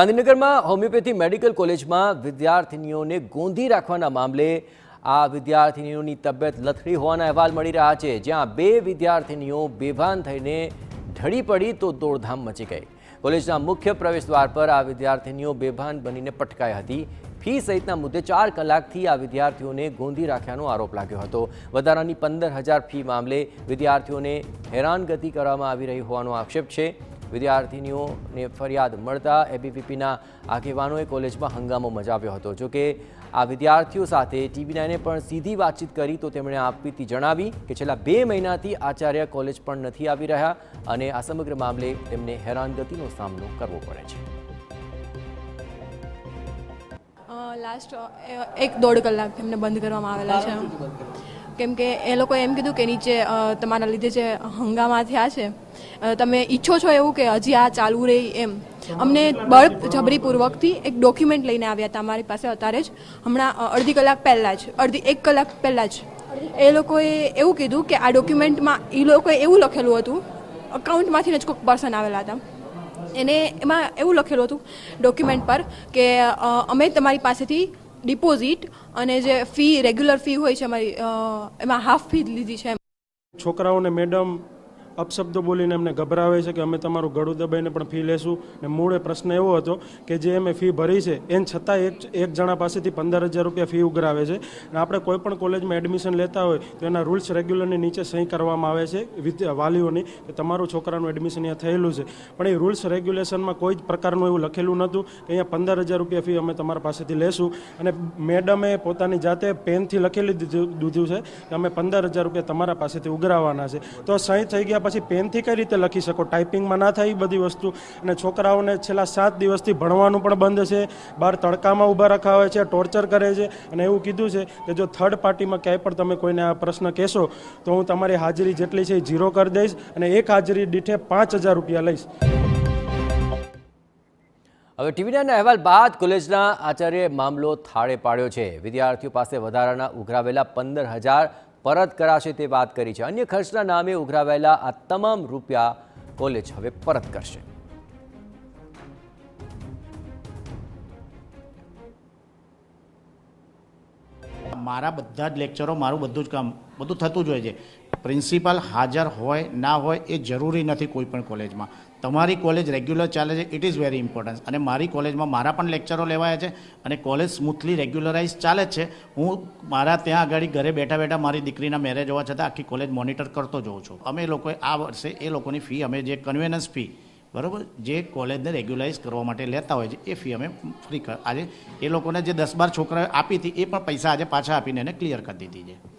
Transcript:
ગાંધીનગરમાં homeopathy medical કોલેજમાં વિદ્યાર્થીનીઓને ગોંધી રાખવાના મામલે આ વિદ્યાર્થીનીઓની તબિયત લથડી હોવાના અહેવાલ મળી રહ્યા છે, જ્યાં બે વિદ્યાર્થીનીઓ બેભાન થઈને ઢળી પડી તો દોડધામ મચી ગઈ। કોલેજના મુખ્ય પ્રવેશદ્વાર પર આ વિદ્યાર્થીનીઓ બેભાન બનીને પટકાઈ હતી। ફી સહિતના મુદ્દે 4 કલાકથી આ વિદ્યાર્થીઓને ગોંધી રાખ્યાનો આરોપ લાગ્યો હતો। વધારાની 15,000 ફી મામલે વિદ્યાર્થીઓને હેરાનગતિ કરવામાં આવી રહી હોવાનો આક્ષેપ છે। વિદ્યાર્થીનીઓને ફરિયાદ મળતા એબીવીપીના આગેવાનોએ કોલેજમાં હંગામો મચાવ્યો હતો। જોકે આ વિદ્યાર્થીઓ સાથે TV9એ પણ સીધી વાતચીત કરી તો તેમણે આપવીતી જણાવી કે છેલ્લા 2 મહિનાથી આચાર્ય કોલેજ પણ નથી આવી રહ્યા અને આ સમગ્ર મામલે તેમને હેરાનગતિનો સામનો કરવો પડે છે। લાસ્ટ 1-1.5 કલાક એમને બંધ કરવામાં આવેલા છે, કેમ કે એ લોકોએ એમ કીધું કે નીચે તમારા લીધે જે હંગામા થયા છે તમે ઈચ્છો છો એવું કે હજી આ ચાલુ રહી એમ અમને બળજબરીપૂર્વકથી એક ડોક્યુમેન્ટ લઈને આવ્યા હતા અમારી પાસે અત્યારે જ, હમણાં અડધી કલાક પહેલાં જ 1 કલાક પહેલાં જ એ લોકોએ એવું કીધું કે આ ડોક્યુમેન્ટમાં એ લોકોએ એવું લખેલું હતું, અકાઉન્ટમાંથી જ કોઈક પર્સન આવેલા હતા એને એમાં એવું લખેલું હતું ડોક્યુમેન્ટ પર કે અમે તમારી પાસેથી ડિપોઝિટ અને જે ફી રેગ્યુલર ફી હોય છે અમારી એમાં હાફ ફી લીધી છે। છોકરાઓને મેડમ અપશબ્દો બોલીને એમને ગભરાવે છે કે અમે તમારું ગળું દબાઈને પણ ફી લેશું, અને મૂળે પ્રશ્ન એવો હતો કે જે અમે ફી ભરી છે એમ છતાં એક જણા પાસેથી 15,000 રૂપિયા ફી ઉઘરાવે છે। અને આપણે કોઈ પણ કોલેજમાં એડમિશન લેતા હોય તો એના રૂલ્સ રેગ્યુલરની નીચે સહી કરવામાં આવે છે વાલીઓની કે તમારું છોકરાનું એડમિશન અહીંયા થયેલું છે, પણ એ રૂલ્સ રેગ્યુલેશનમાં કોઈ જ પ્રકારનું એવું લખેલું નહોતું કે અહીંયા 15,000 રૂપિયા ફી અમે તમારા પાસેથી લેશું। અને મેડમે પોતાની જાતે પેનથી લખેલી દીધું છે કે અમે 15,000 રૂપિયા તમારા પાસેથી ઉઘરાવવાના છે, તો સહી થઈ ગયા પછી પેનથી કઈ રીતે લખી શકો? ટાઈપિંગમાં ના થાય બધી વસ્તુ। અને છોકરાઓને છેલ્લા 7 દિવસથી ભણવાનું પણ બંધ છે, બહાર તડકામાં ઊભા રખાવે છે, ટોર્ચર કરે છે, અને એવું કીધું છે કે જો થર્ડ પાર્ટીમાં ક્યાંય પણ તમે કોઈને આ પ્રશ્ન કહેશો તો હું તમારી હાજરી જેટલી છે એ 0 કરી દઈશ અને એક હાજરી દીઠે 5,000 રૂપિયા લઈશ। હવે TV9ના અહેવાલ બાદ કોલેજના આચાર્યએ મામલો થાળે પાડ્યો છે। વિદ્યાર્થીઓ પાસે વધારાના ઉઘરાવેલા 15,000 પરત કરાશે તે વાત કરી છે। અન્ય ખર્ચના નામે ઉઘરાવેલા આ તમામ રૂપિયા કોલેજ હવે પરત કરશે। મારા બધા જ લેક્ચરો, મારું બધું જ કામ બધું થતું જ હોય છે। પ્રિન્સિપાલ હાજર હોય ના હોય એ જરૂરી નથી કોઈ પણ કોલેજમાં। તમારી કોલેજ રેગ્યુલર ચાલે છે, ઇટ ઇઝ વેરી ઇમ્પોર્ટન્ટ। અને મારી કોલેજમાં મારા પણ લેક્ચરો લેવાયા છે અને કોલેજ સ્મૂથલી રેગ્યુલરાઇઝ ચાલે જ છે। હું મારા ત્યાં આગળ ઘરે બેઠા બેઠા મારી દીકરીના મેરેજ હોવા છતાં આખી કોલેજ મોનિટર કરતો જોઉં છું। અમે લોકોએ આ વર્ષે એ લોકોની ફી અમે જે કન્વેનન્સ ફી બરાબર જે કોલેજને રેગ્યુલાઇઝ કરવા માટે લેતા હોય છે એ ફી અમે ફ્રી આજે એ લોકોને જે 10-12 છોકરાઓ આપી હતી એ પણ પૈસા આજે પાછા આપીને એને ક્લિયર કરી દીધી છે।